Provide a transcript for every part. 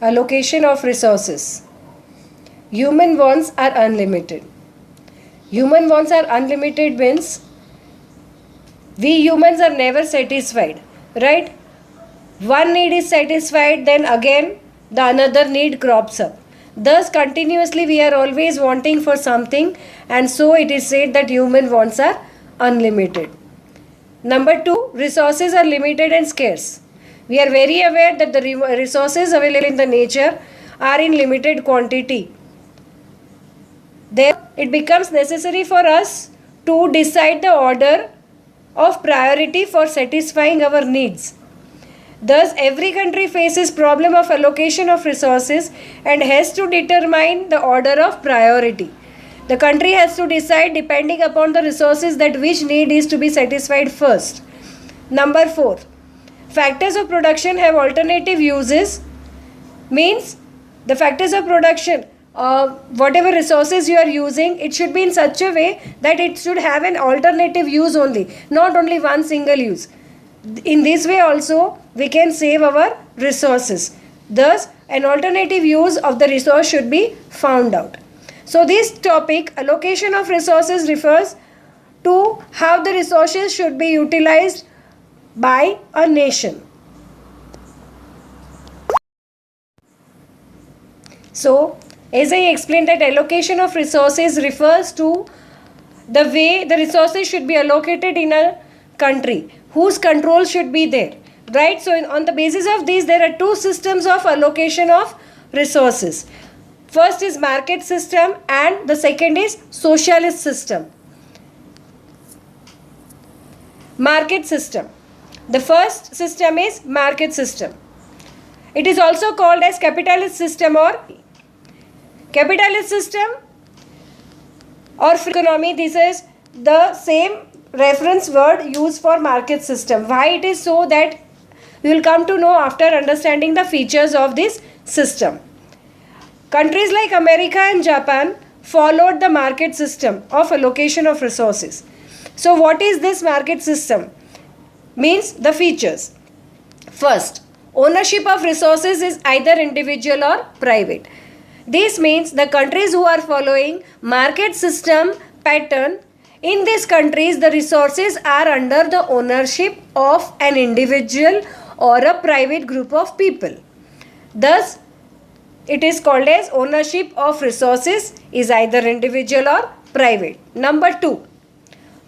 allocation of resources. Human wants are unlimited. Human wants are unlimited means we humans are never satisfied, right? One need is satisfied, then again the another need crops up. Thus continuously we are always wanting for something, and so it is said that human wants are unlimited. Number 2, resources are limited and scarce. We are very aware that the resources available in the nature are in limited quantity. Therefore, it becomes necessary for us to decide the order of priority for satisfying our needs. Thus, every country faces problem of allocation of resources and has to determine the order of priority. The country has to decide depending upon the resources that which need is to be satisfied first. Number 4, factors of production have alternative uses, means the factors of production, whatever resources you are using, it should be in such a way that it should have an alternative use only, not only one single use. In this way also we can save our resources. Thus, an alternative use of the resource should be found out. So this topic, allocation of resources, refers to how the resources should be utilized by a nation. So, as I explained, that allocation of resources refers to the way the resources should be allocated in a country, whose control should be there, right? So on the basis of this, there are two systems of allocation of resources. First is market system and the second is socialist system. Market system. The first system is market system. It is also called as capitalist system or capitalist system or free economy. This is the same reference word used for market system. Why it is so, that you will come to know after understanding the features of this system. Countries like America and Japan followed the market system of allocation of resources. So what is this market system? Means the features. First, ownership of resources is either individual or private. This means the countries who are following market system pattern, in these countries the resources are under the ownership of an individual or a private group of people. Thus, it is called as ownership of resources is either individual or private. Number 2,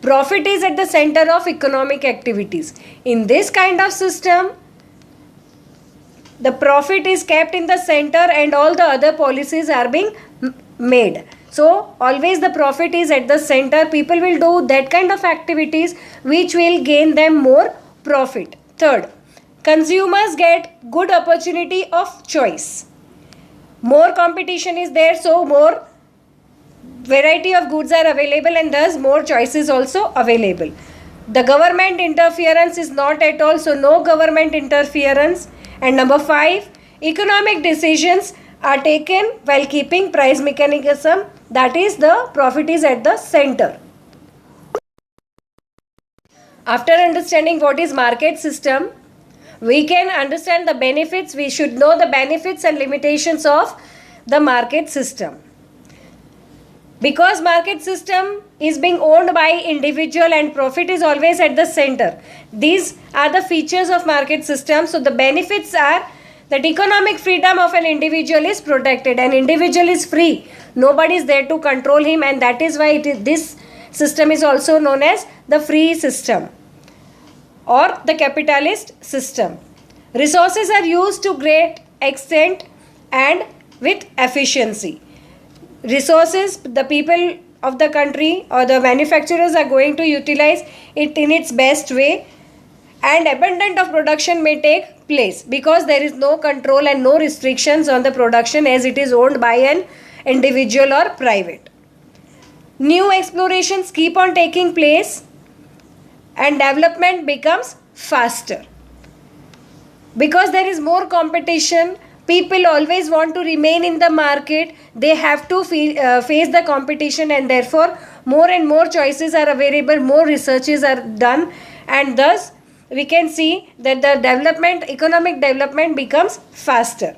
profit is at the center of economic activities. In this kind of system, the profit is kept in the center and all the other policies are being made. So always the profit is at the center. People will do that kind of activities which will gain them more profit. Third, consumers get good opportunity of choice. More competition is there, so more variety of goods are available and thus more choices also available. The government interference is not at all, so no government interference. And number 5, economic decisions are taken while keeping price mechanism, that is the profit is at the center. After understanding what is market system, we can understand the benefits. We should know the benefits and limitations of the market system. Because market system is being owned by individual and profit is always at the center. These are the features of market system. So the benefits are that economic freedom of an individual is protected. An individual is free. Nobody is there to control him, and that is why this system is also known as the free system or the capitalist system. Resources are used to great extent and with efficiency. Resources, the people of the country or the manufacturers are going to utilize it in its best way, and abundant of production may take place because there is no control and no restrictions on the production as it is owned by an individual or private. New explorations keep on taking place and development becomes faster. Because there is more competition, people always want to remain in the market. They have to face the competition, and therefore more and more choices are available, more researches are done, and thus we can see that the economic development becomes faster.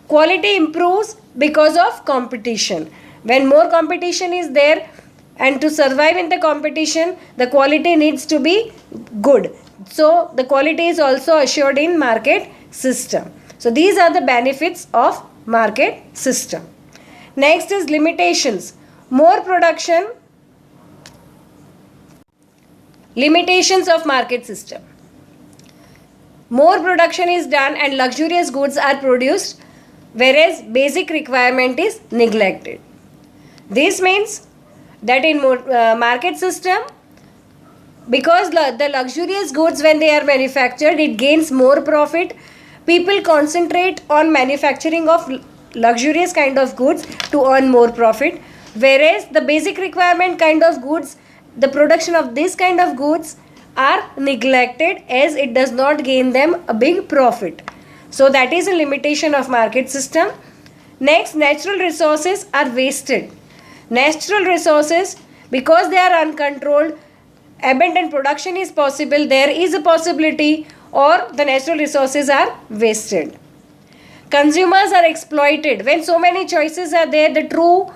Quality improves because of competition. When more competition is there, and to survive in the competition, the quality needs to be good. So the quality is also assured in market system. So these are the benefits of market system. Next is limitations. More production. Limitations of market system. More production is done and luxurious goods are produced, whereas basic requirement is neglected. This means that in market system, because the luxurious goods, when they are manufactured, it gains more profit. People concentrate on manufacturing of luxurious kind of goods to earn more profit, whereas the basic requirement kind of goods, the production of this kind of goods are neglected as it does not gain them a big profit. So that is a limitation of market system. Next, natural resources are wasted. Natural resources, because they are uncontrolled, abundant production is possible, there is a possibility, or the natural resources are wasted. Consumers are exploited. When so many choices are there, the true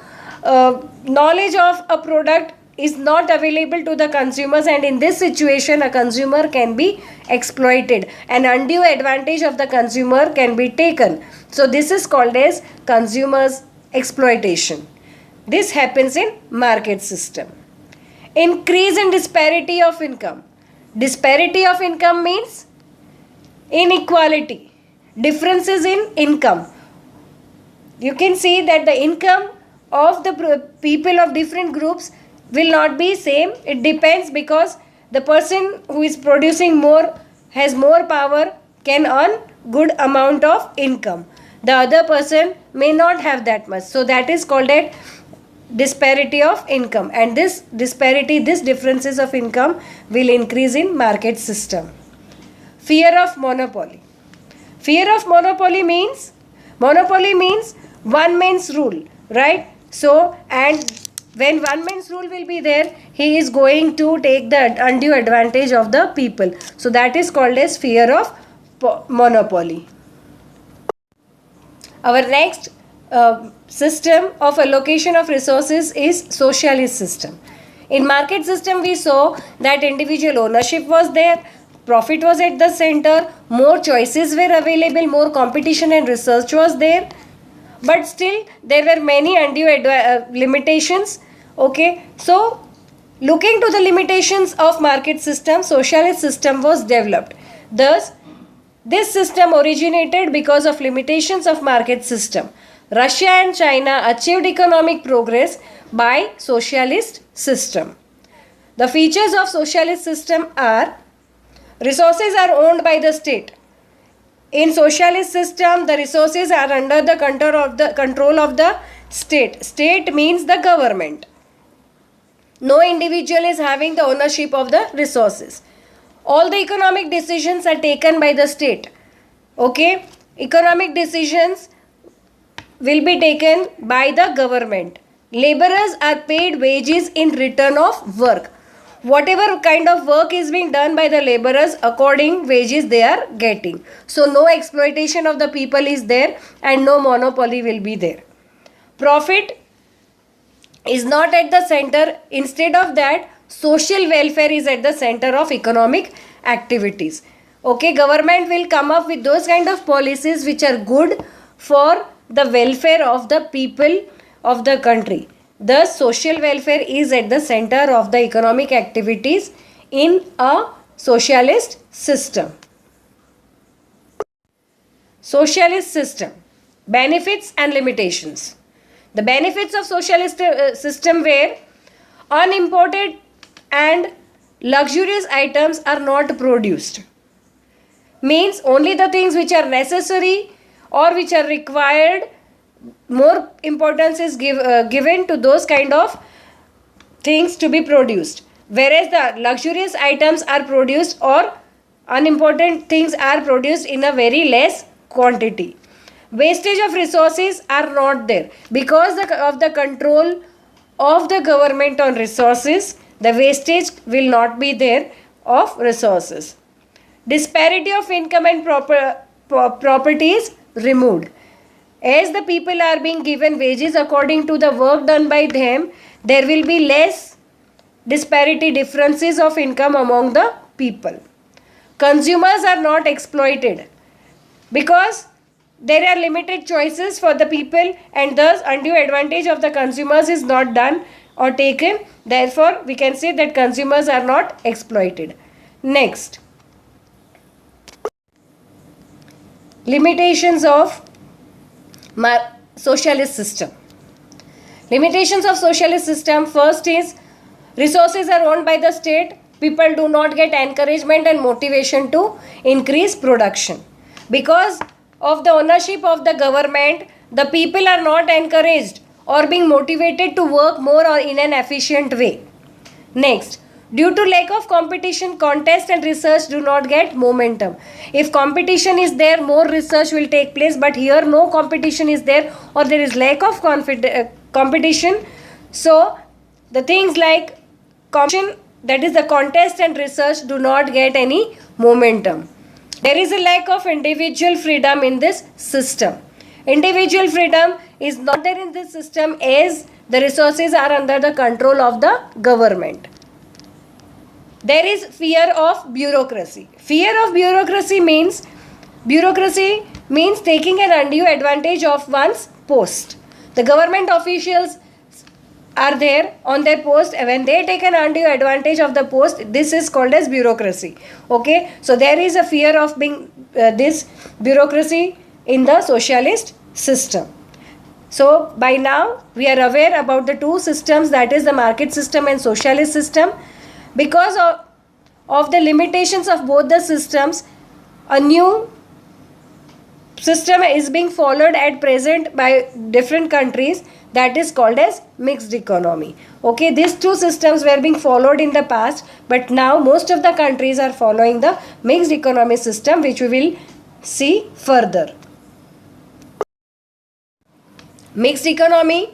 knowledge of a product is not available to the consumers, and in this situation a consumer can be exploited. An undue advantage of the consumer can be taken. So this is called as consumers exploitation. This happens in market system. Increase in disparity of income. Disparity of income means inequality, differences in income. You can see that the income of the people of different groups will not be same. It depends, because the person who is producing more, has more power, can earn good amount of income. The other person may not have that much. So that is called a disparity of income, and this disparity, this differences of income will increase in market system. Fear of monopoly. Fear of monopoly means one man's rule, right? So, and when one man's rule will be there, he is going to take the undue advantage of the people. So that is called as fear of monopoly. Our next system of allocation of resources is socialist system. In market system, we saw that individual ownership was there, profit was at the center, more choices were available, more competition and research was there, but still there were many undue limitations. Okay, so looking to the limitations of market system, socialist system was developed. Thus, this system originated because of limitations of market system. Russia and China achieved economic progress by socialist system. The features of socialist system are: resources are owned by the state. In socialist system, the resources are under the control of the state. State means the government. No individual is having the ownership of the resources. All the economic decisions are taken by the state. Okay, economic decisions will be taken by the government. Laborers are paid wages in return of work. Whatever kind of work is being done by the laborers, according wages they are getting. So no exploitation of the people is there, and no monopoly will be there. Profit is not at the center. Instead of that, social welfare is at the center of economic activities. Okay, government will come up with those kind of policies which are good for the welfare of the people of the country. Thus, social welfare is at the center of the economic activities in a socialist system. Socialist system. Benefits and limitations. The benefits of socialist system were: unimported and luxurious items are not produced. Means only the things which are necessary or which are required, more importance is given to those kind of things to be produced. Whereas the luxurious items are produced, or unimportant things are produced in a very less quantity. Wastage of resources are not there. Because of the control of the government on resources, the wastage will not be there of resources. Disparity of income and property is removed. As the people are being given wages according to the work done by them, there will be less disparity, differences of income among the people. Consumers are not exploited because there are limited choices for the people, and thus undue advantage of the consumers is not done or taken. Therefore, we can say that consumers are not exploited. Next, limitations of socialist system. Limitations of socialist system. First is resources are owned by the state. People do not get encouragement and motivation to increase production. Because of the ownership of the government, the people are not encouraged or being motivated to work more or in an efficient way. Next, due to lack of competition, contest and research do not get momentum. If competition is there, more research will take place, but here no competition is there or there is lack of competition. So, the things like competition, that is the contest and research, do not get any momentum. There is a lack of individual freedom in this system. Individual freedom is not there in this system as the resources are under the control of the government. There is fear of bureaucracy. Fear of bureaucracy means taking an undue advantage of one's post. The government officials are there on their post. When they take an undue advantage of the post, this is called as bureaucracy. Okay, so there is a fear of being this bureaucracy in the socialist system. So by now we are aware about the two systems, that is the market system and socialist system. Because of the limitations of both the systems, a new system is being followed at present by different countries, that is called as mixed economy. Okay, these two systems were being followed in the past, but now most of the countries are following the mixed economy system, which we will see further. Mixed economy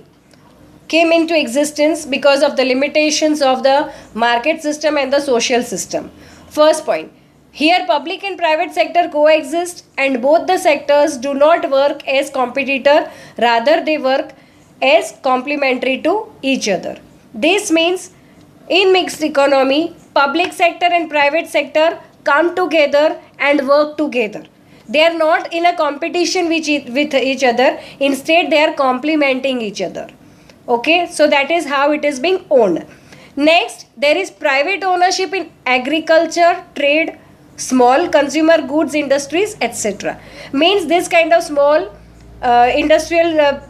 came into existence because of the limitations of the market system and the social system. First point, here public and private sector coexist and both the sectors do not work as competitor, rather they work as complementary to each other. This means in mixed economy, public sector and private sector come together and work together. They are not in a competition with each other. Instead, they are complementing each other. Okay, so that is how it is being owned. Next, there is private ownership in agriculture, trade, small consumer goods industries, etc. Means this kind of small industrial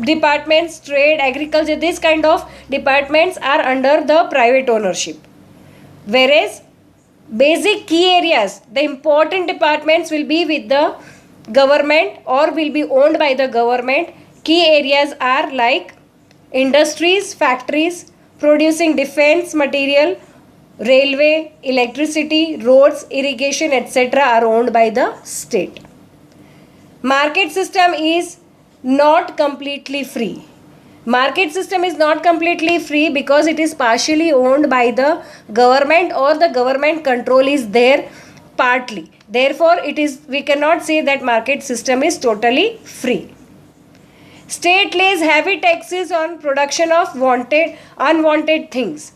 departments, trade, agriculture, this kind of departments are under the private ownership. Whereas basic key areas, the important departments will be with the government or will be owned by the government. Key areas are like industries, factories producing defense material, railway, electricity, roads, irrigation, etc. are owned by the state. Market system is not completely free. Market system is not completely free because it is partially owned by the government or the government control is there partly. Therefore, we cannot say that market system is totally free. State lays heavy taxes on production of unwanted things.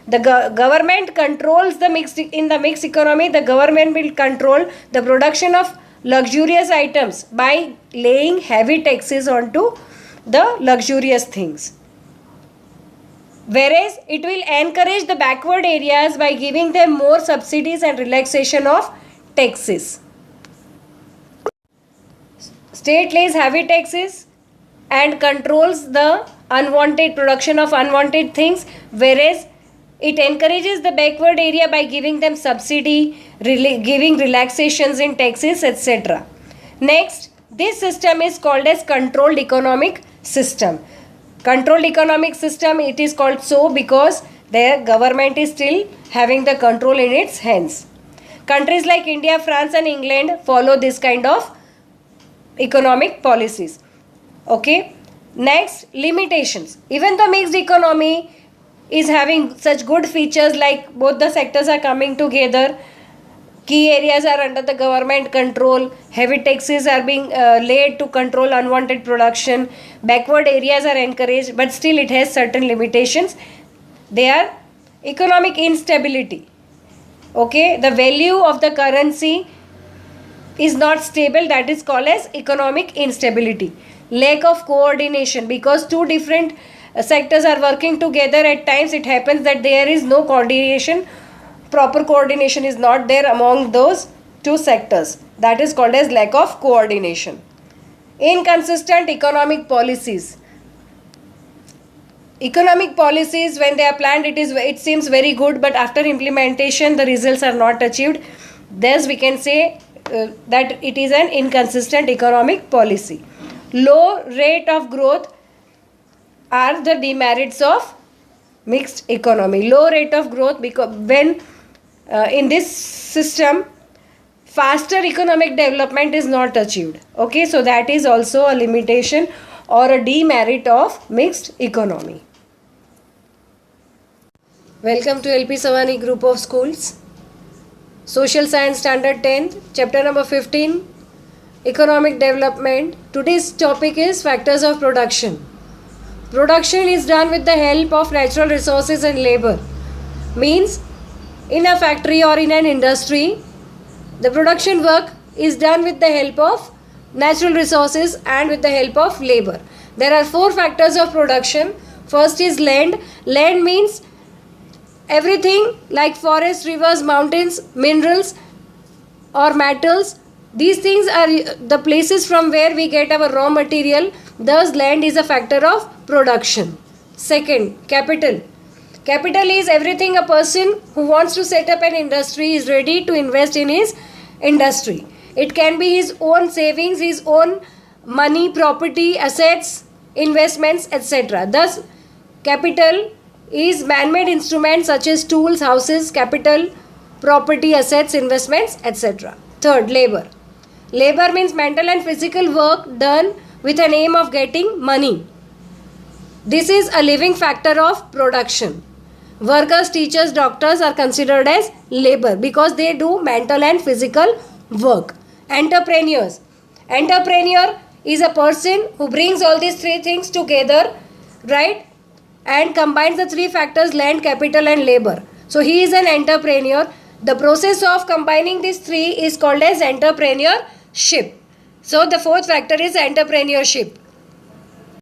The government controls in the mixed economy, the government will control the production of luxurious items by laying heavy taxes onto the luxurious things. Whereas it will encourage the backward areas by giving them more subsidies and relaxation of taxes. State lays heavy taxes and controls the unwanted production of unwanted things, whereas it encourages the backward area by giving them subsidy, giving relaxations in taxes, etc. Next, this system is called as controlled economic system. Controlled economic system, it is called so because the government is still having the control in its hands. Countries like India, France and England follow this kind of economic policies. Okay. Next, limitations. Even the mixed economy is having such good features like both the sectors are coming together. Key areas are under the government control. Heavy taxes are being laid to control unwanted production. Backward areas are encouraged, but still it has certain limitations. They are economic instability. Okay, the value of the currency is not stable, that is called as economic instability. Lack of coordination, because two different sectors are working together, at times it happens that there is no coordination, proper coordination is not there among those two sectors, that is called as lack of coordination. Inconsistent economic policies. Economic policies, when they are planned, it seems very good, but after implementation the results are not achieved. Thus we can say that it is an inconsistent economic policy. Low rate of growth are the demerits of mixed economy. Low rate of growth, because when in this system faster economic development is not achieved. Okay, so that is also a limitation or a demerit of mixed economy. Welcome to LP Savani Group of Schools. Social Science Standard 10, Chapter number 15, Economic Development. Today's topic is Factors of Production. Production is done with the help of natural resources and labor. Means, in a factory or in an industry, the production work is done with the help of natural resources and with the help of labor. There are four factors of production. First is land. Land means everything like forests, rivers, mountains, minerals or metals. These things are the places from where we get our raw material. Thus, land is a factor of production. Second, capital. Capital is everything a person who wants to set up an industry is ready to invest in his industry. It can be his own savings, his own money, property, assets, investments, etc. Thus, capital is man-made instruments such as tools, houses, capital, property, assets, investments, etc. Third, labor. Labor means mental and physical work done with an aim of getting money. This is a living factor of production. Workers, teachers, doctors are considered as labor because they do mental and physical work. Entrepreneurs. Entrepreneur is a person who brings all these three things together, right? And combines the three factors, land, capital and labor. So he is an entrepreneur. The process of combining these three is called as entrepreneurship. So the fourth factor is entrepreneurship.